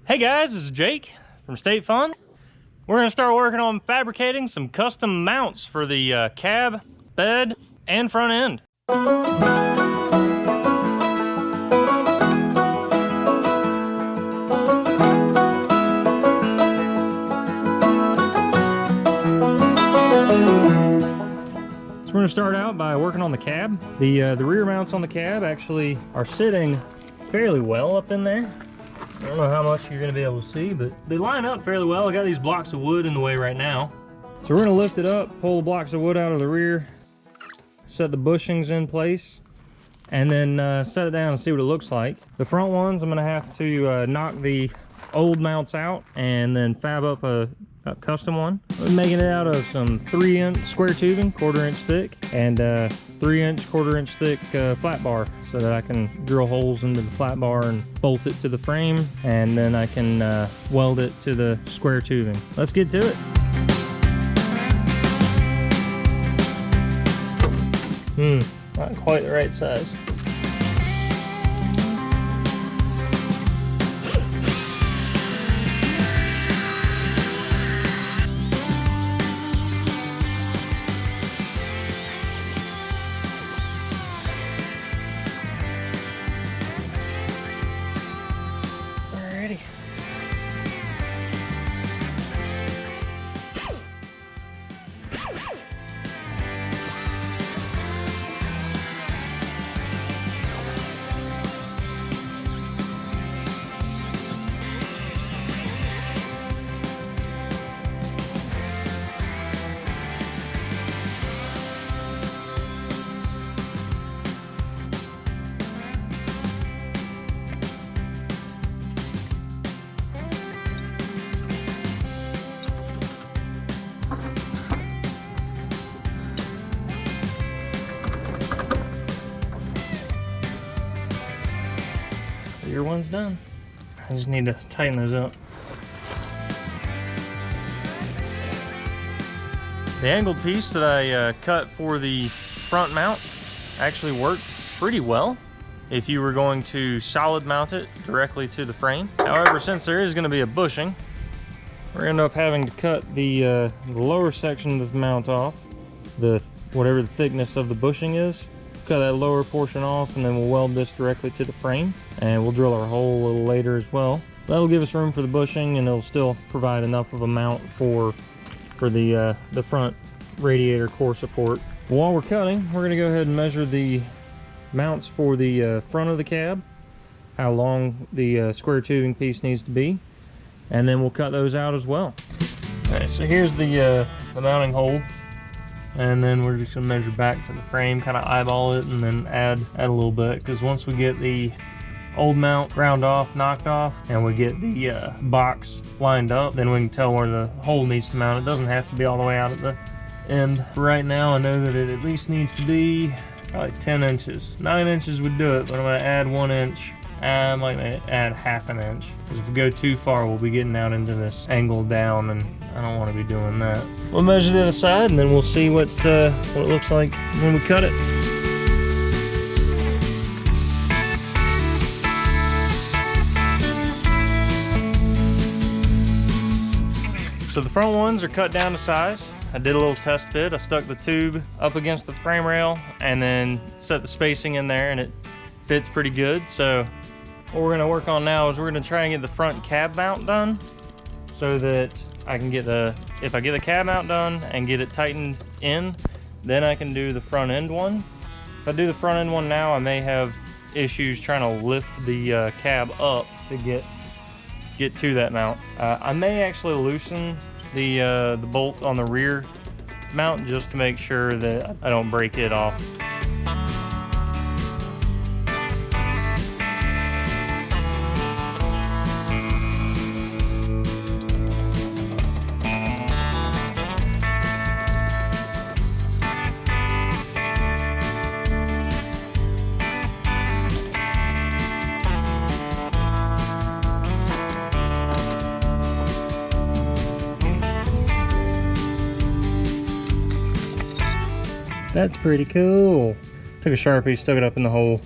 Hey guys, this is Jake from State Fun. We're gonna start working on fabricating some custom mounts for the cab, bed, and front end. So we're gonna start out by working on the cab. The rear mounts on the cab actually are sitting fairly well up in there. I don't know how much you're gonna be able to see, but they line up fairly well. I got these blocks of wood in the way right now. So we're gonna lift it up, pull the blocks of wood out of the rear, set the bushings in place, and then set it down and see what it looks like. The front ones, I'm gonna have to knock the old mounts out and then fab up a custom one. I'm making it out of some 3-inch square tubing, 1/4 inch thick, and 3-inch, 1/4 inch thick flat bar, so that I can drill holes into the flat bar and bolt it to the frame, and then I can weld it to the square tubing. Let's get to it. Not quite the right size. Alrighty. Your one's done. I just need to tighten those up. The angled piece that I cut for the front mount actually worked pretty well if you were going to solid mount it directly to the frame. However, since there is going to be a bushing, we're going to end up having to cut the lower section of this mount off, whatever the thickness of the bushing is. Cut that lower portion off, and then we'll weld this directly to the frame, and we'll drill our hole a little later as well. That'll give us room for the bushing, and it'll still provide enough of a mount for the front radiator core support. While we're cutting, we're going to go ahead and measure the mounts for the front of the cab, how long the square tubing piece needs to be, and then we'll cut those out as well. Alright, so here's the mounting hole. And then we're just gonna measure back to the frame, kind of eyeball it, and then add a little bit, because once we get the old mount ground off, knocked off, and we get the box lined up, then we can tell where the hole needs to mount. It doesn't have to be all the way out at the end. Right now, I know that it at least needs to be probably 10 inches. 9 inches would do it, but I'm gonna add 1 inch. I might add 1/2 inch, because if we go too far, we'll be getting out into this angle down, and I don't want to be doing that. We'll measure the other side, and then we'll see what it looks like when we cut it. So the front ones are cut down to size. I did a little test fit. I stuck the tube up against the frame rail and then set the spacing in there, and it fits pretty good. So what we're gonna work on now is we're gonna try and get the front cab mount done, so that I can get if I get the cab mount done and get it tightened in, then I can do the front end one. If I do the front end one now, I may have issues trying to lift the cab up to get to that mount. I may actually loosen the bolt on the rear mount just to make sure that I don't break it off. That's pretty cool. Took a Sharpie, stuck it up in the hole,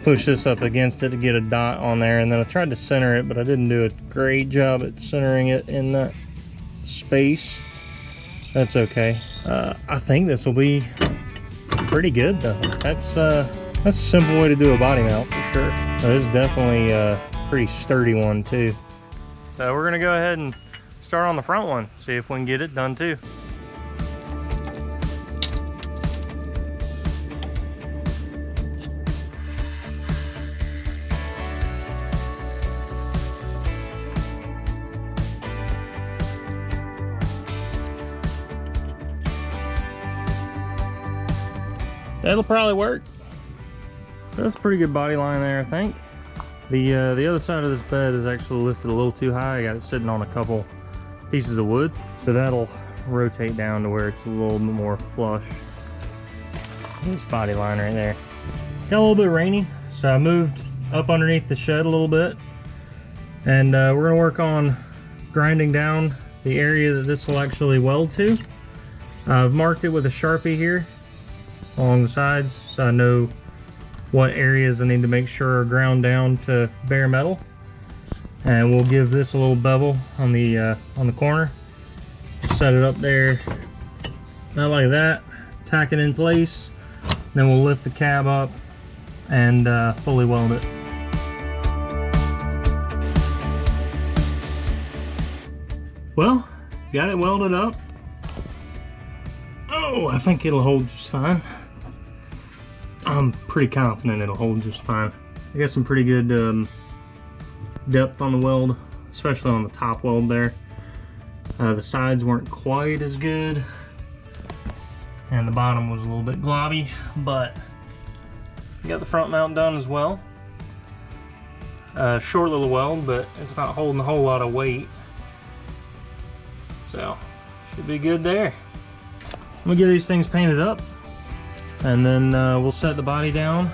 push this up against it to get a dot on there, and then I tried to center it, but I didn't do a great job at centering it in that space. That's okay. I think this will be pretty good though. That's a simple way to do a body mount for sure. This is definitely a pretty sturdy one too. So we're gonna go ahead and start on the front one, see if we can get it done too. That'll probably work. So that's a pretty good body line there, I think. The other side of this bed is actually lifted a little too high. I got it sitting on a couple pieces of wood, so that'll rotate down to where it's a little bit more flush. This body line right there. Got a little bit rainy, so I moved up underneath the shed a little bit, and we're gonna work on grinding down the area that this will actually weld to. I've marked it with a Sharpie here along the sides, so I know what areas I need to make sure are ground down to bare metal. And we'll give this a little bevel on the corner. Set it up there, not like that. Tack it in place. Then we'll lift the cab up and fully weld it. Well, got it welded up. Oh, I think it'll hold just fine. I'm pretty confident it'll hold just fine. I got some pretty good depth on the weld, especially on the top weld there. The sides weren't quite as good, and the bottom was a little bit globby, but we got the front mount done as well. Short little weld, but it's not holding a whole lot of weight, so should be good there. I'm gonna get these things painted up, and then we'll set the body down,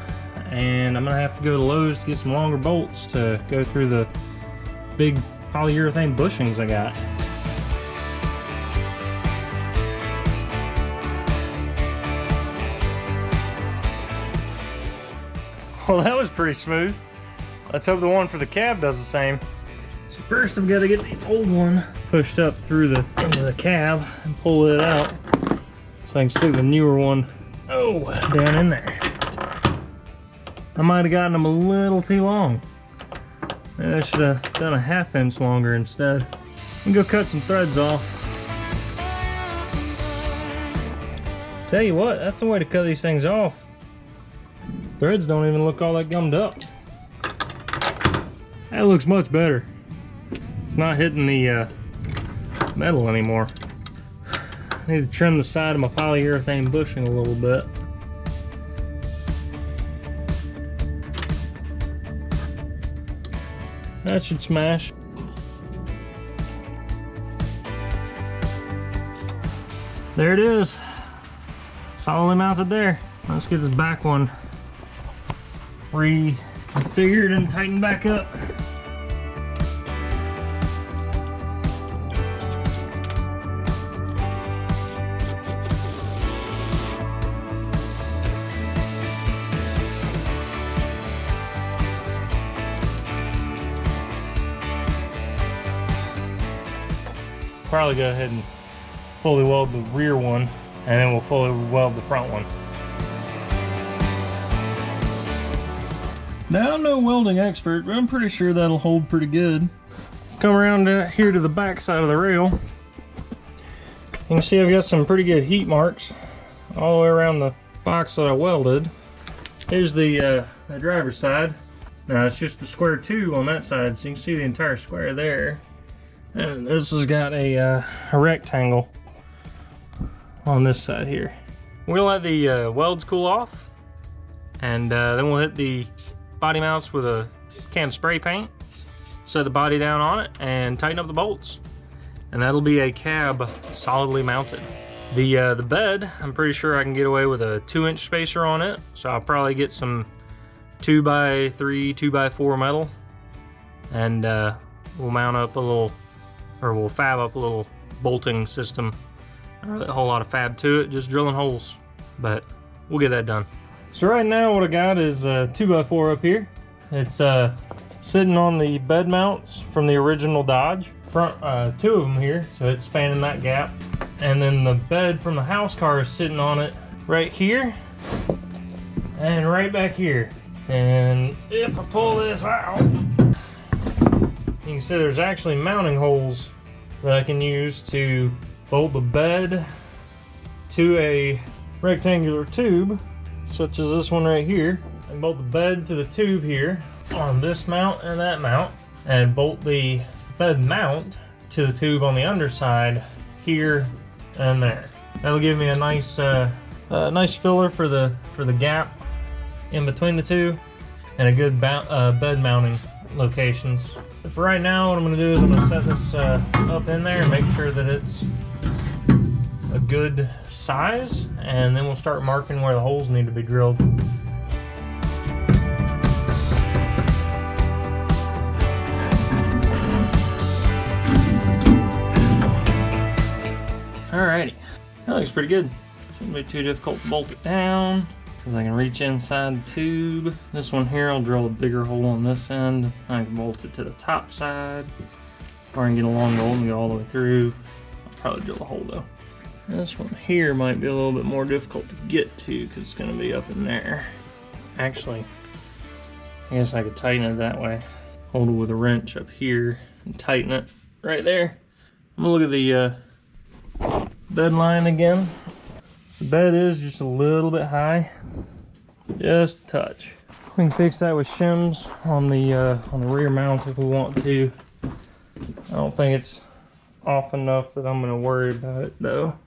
and I'm gonna have to go to Lowe's to get some longer bolts to go through the big polyurethane bushings I got. Well, that was pretty smooth. Let's hope the one for the cab does the same. So first I've got to get the old one pushed up through into the cab and pull it out, so I can stick the newer one down in there. I might have gotten them a little too long. Maybe I should have done a 1/2 inch longer instead. I'm gonna go cut some threads off. Tell you what, that's the way to cut these things off. Threads don't even look all that gummed up. That looks much better. It's not hitting the metal anymore. I need to trim the side of my polyurethane bushing a little bit. That should smash. There it is. Solidly mounted there. Let's get this back one reconfigured and tightened back up. Probably go ahead and fully weld the rear one, and then we'll fully weld the front one. Now, I'm no welding expert, but I'm pretty sure that'll hold pretty good. Let's come around here to the back side of the rail. You can see I've got some pretty good heat marks all the way around the box that I welded. Here's the driver's side. Now it's just the square 2 on that side, so you can see the entire square there. And this has got a rectangle on this side here. We'll let the welds cool off, and then we'll hit the body mounts with a cam spray paint, set the body down on it, and tighten up the bolts. And that'll be a cab solidly mounted. The bed, I'm pretty sure I can get away with a 2-inch spacer on it, so I'll probably get some 2x3, 2x4 metal, and we'll mount up a little, or we'll fab up a little bolting system. Not really a whole lot of fab to it, just drilling holes, but we'll get that done. So right now what I got is a 2x4 up here. It's sitting on the bed mounts from the original Dodge. Front, two of them here, so it's spanning that gap. And then the bed from the house car is sitting on it right here and right back here. And if I pull this out, you can see there's actually mounting holes that I can use to bolt the bed to a rectangular tube, such as this one right here, and bolt the bed to the tube here on this mount and that mount, and bolt the bed mount to the tube on the underside here and there. That'll give me a nice nice filler for the gap in between the two, and a good bed mounting locations. But for right now, what I'm going to do is I'm going to set this up in there and make sure that it's a good size, and then we'll start marking where the holes need to be drilled. Alrighty, that looks pretty good. Shouldn't be too difficult to bolt it down, because I can reach inside the tube. This one here, I'll drill a bigger hole on this end. I can bolt it to the top side, or I can get a long bolt and go all the way through. I'll probably drill a hole though. This one here might be a little bit more difficult to get to, because it's going to be up in there. Actually, I guess I could tighten it that way. Hold it with a wrench up here and tighten it right there. I'm going to look at the bed line again. So the bed is just a little bit high, just a touch. We can fix that with shims on the rear mount if we want to. I don't think it's off enough that I'm going to worry about it though.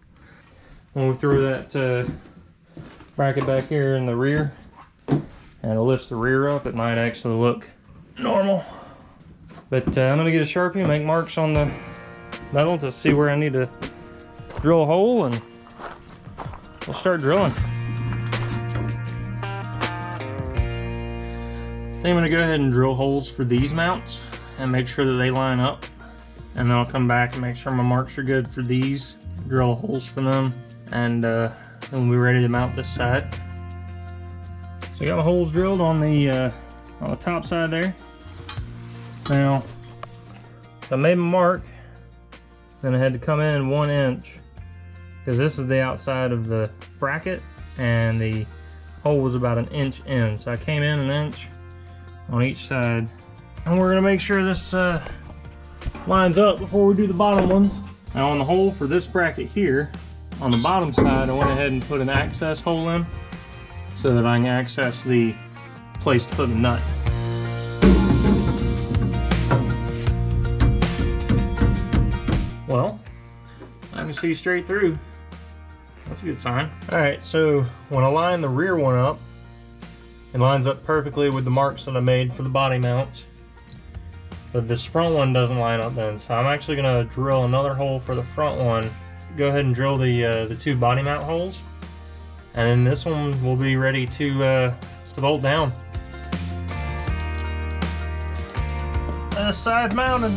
When we throw that bracket back here in the rear and it lifts the rear up, it might actually look normal. But I'm going to get a Sharpie and make marks on the metal to see where I need to drill a hole, and we'll start drilling. I'm going to go ahead and drill holes for these mounts and make sure that they line up, and then I'll come back and make sure my marks are good for these, drill holes for them, and then we'll be ready to mount this side. So I got my holes drilled on the top side there. Now, I made my mark, then I had to come in 1 inch, because this is the outside of the bracket and the hole was about 1 inch in. So I came in 1 inch on each side, and we're gonna make sure this lines up before we do the bottom ones. Now on the hole for this bracket here, on the bottom side, I went ahead and put an access hole in so that I can access the place to put the nut. Well, I can see straight through. That's a good sign. Alright, so when I line the rear one up, it lines up perfectly with the marks that I made for the body mounts. But this front one doesn't line up then, so I'm actually going to drill another hole for the front one. Go ahead and drill the 2 body mount holes, and then this one will be ready to bolt down. The side's mounted.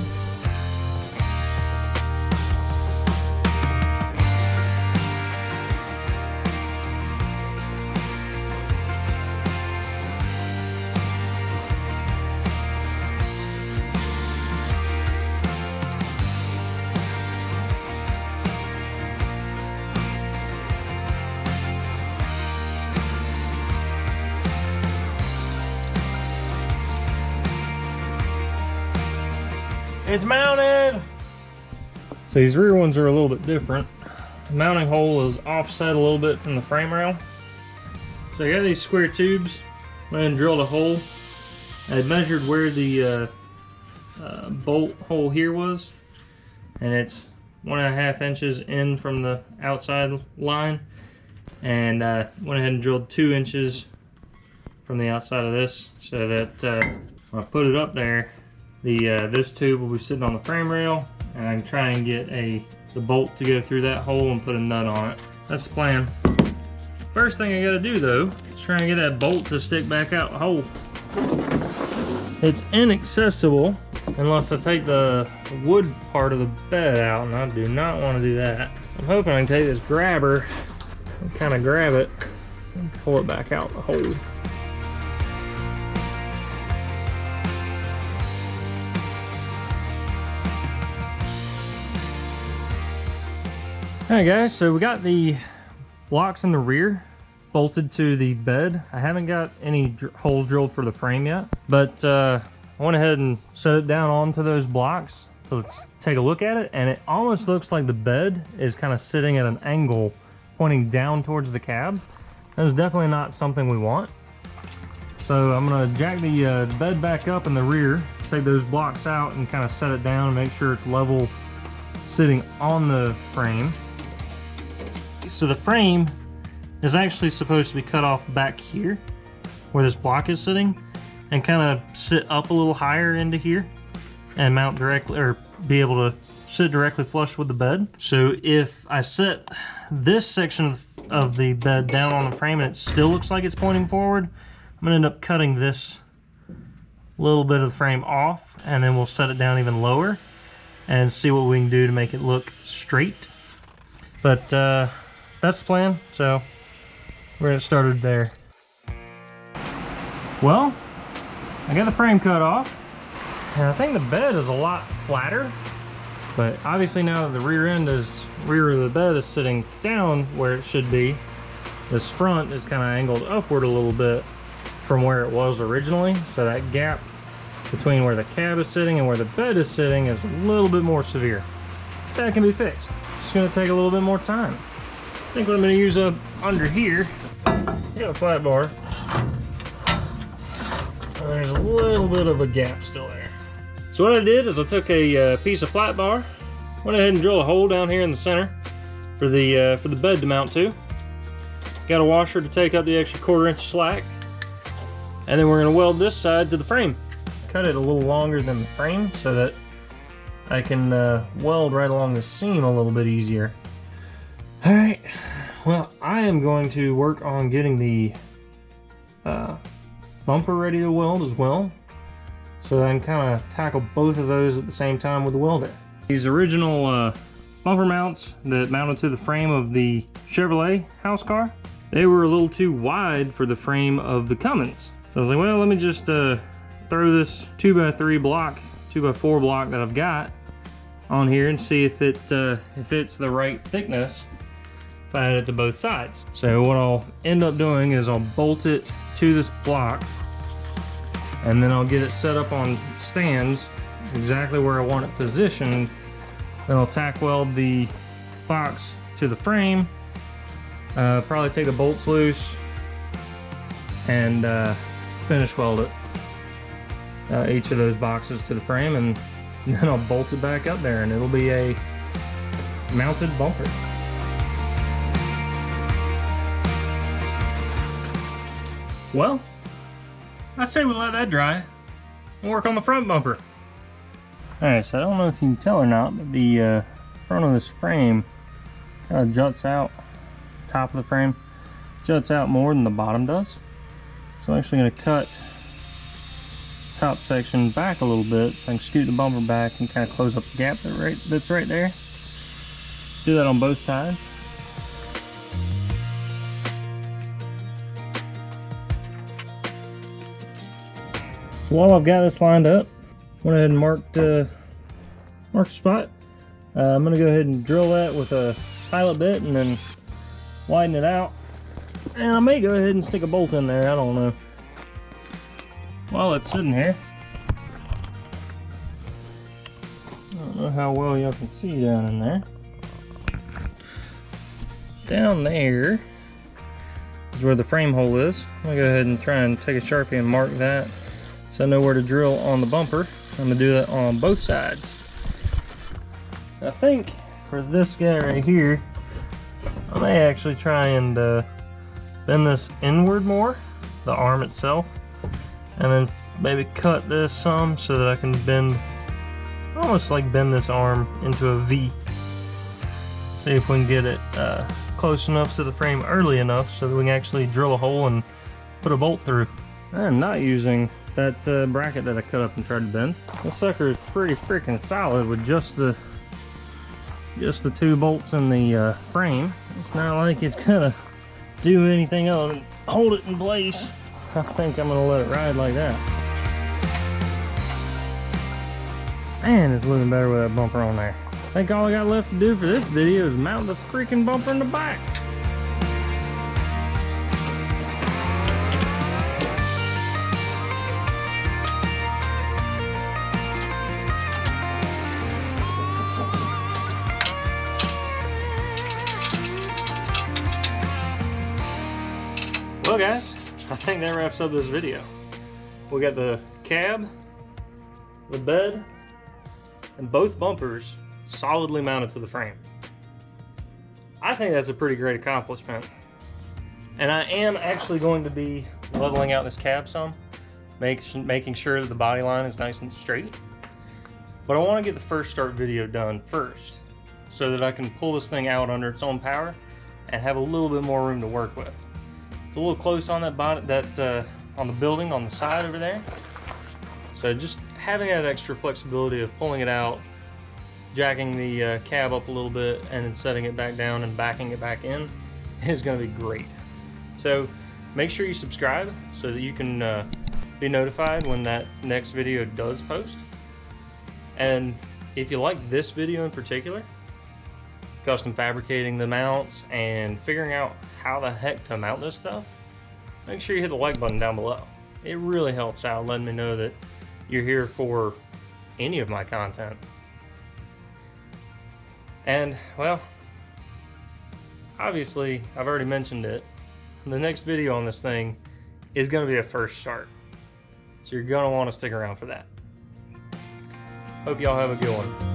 It's mounted! So these rear ones are a little bit different. The mounting hole is offset a little bit from the frame rail. So I got these square tubes. I went and drilled a hole. I had measured where the bolt hole here was, and it's 1.5 inches in from the outside line, and went ahead and drilled 2 inches from the outside of this, so that when I put it up there, this tube will be sitting on the frame rail, and I can try and get the bolt to go through that hole and put a nut on it. That's the plan. First thing I gotta do though is try and get that bolt to stick back out the hole. It's inaccessible unless I take the wood part of the bed out, and I do not want to do that. I'm hoping I can take this grabber and kind of grab it and pull it back out the hole. Alright guys, so we got the blocks in the rear bolted to the bed. I haven't got any holes drilled for the frame yet, but I went ahead and set it down onto those blocks. So let's take a look at it, and it almost looks like the bed is kind of sitting at an angle pointing down towards the cab. That's definitely not something we want. So I'm gonna jack the bed back up in the rear, take those blocks out and kind of set it down and make sure it's level sitting on the frame. So the frame is actually supposed to be cut off back here where this block is sitting and kind of sit up a little higher into here and mount directly, or be able to sit directly flush with the bed. So if I set this section of the bed down on the frame and it still looks like it's pointing forward, I'm gonna end up cutting this little bit of the frame off, and then we'll set it down even lower and see what we can do to make it look straight. But that's the plan, so we're gonna get started there. Well, I got the frame cut off, and I think the bed is a lot flatter, but obviously now that the rear of the bed is sitting down where it should be, this front is kind of angled upward a little bit from where it was originally, so that gap between where the cab is sitting and where the bed is sitting is a little bit more severe. That can be fixed. It's gonna take a little bit more time. I think what I'm gonna use up under here, I got a flat bar. There's a little bit of a gap still there. So what I did is I took a piece of flat bar, went ahead and drilled a hole down here in the center for the bed to mount to. Got a washer to take up the extra 1/4 inch slack, and then we're gonna weld this side to the frame. Cut it a little longer than the frame so that I can weld right along the seam a little bit easier. All right, well, I am going to work on getting the bumper ready to weld as well, so that I can kind of tackle both of those at the same time with the welder. These original bumper mounts that mounted to the frame of the Chevrolet house car, they were a little too wide for the frame of the Cummins. So I was like, well, let me just throw this 2x3 block, 2x4 block that I've got on here and see if it's the right thickness if I add it to both sides. So what I'll end up doing is I'll bolt it to this block, and then I'll get it set up on stands exactly where I want it positioned. Then I'll tack weld the box to the frame, probably take the bolts loose and finish weld it, each of those boxes to the frame, and then I'll bolt it back up there and it'll be a mounted bumper. Well, I say we let that dry and work on the front bumper. Alright, so I don't know if you can tell or not, but the front of this frame kind of juts out. The top of the frame juts out more than the bottom does. So I'm actually going to cut the top section back a little bit so I can scoot the bumper back and kind of close up the gap that's right there. Do that on both sides. While I've got this lined up, went ahead and marked a spot. I'm going to go ahead and drill that with a pilot bit and then widen it out. And I may go ahead and stick a bolt in there, I don't know. While it's sitting here, I don't know how well y'all can see down in there. Down there is where the frame hole is. I'm going to go ahead and try and take a Sharpie and mark that, so I know where to drill on the bumper. I'm gonna do that on both sides. I think for this guy right here, I may actually try and bend this inward more, the arm itself, and then maybe cut this some so that I can bend, almost like bend this arm into a V. See if we can get it close enough to the frame early enough so that we can actually drill a hole and put a bolt through. I'm not using that bracket that I cut up and tried to bend. This sucker is pretty freaking solid with just the 2 bolts in the frame. It's not like it's gonna do anything else than hold it in place. I think I'm gonna let it ride like that. Man, it's looking better with that bumper on there. I think all I got left to do for this video is mount the freaking bumper in the back. Well guys, I think that wraps up this video. We got the cab, the bed, and both bumpers solidly mounted to the frame. I think that's a pretty great accomplishment. And I am actually going to be leveling out this cab some, making sure that the body line is nice and straight. But I want to get the first start video done first, so that I can pull this thing out under its own power and have a little bit more room to work with. It's a little close on that body, on the building on the side over there. So just having that extra flexibility of pulling it out, jacking the cab up a little bit, and then setting it back down and backing it back in is going to be great. So make sure you subscribe so that you can be notified when that next video does post. And if you like this video in particular, custom fabricating the mounts and figuring out how the heck to mount this stuff, make sure you hit the like button down below. It really helps out letting me know that you're here for any of my content. And well, obviously I've already mentioned it, the next video on this thing is going to be a first start, so you're going to want to stick around for that. Hope y'all have a good one.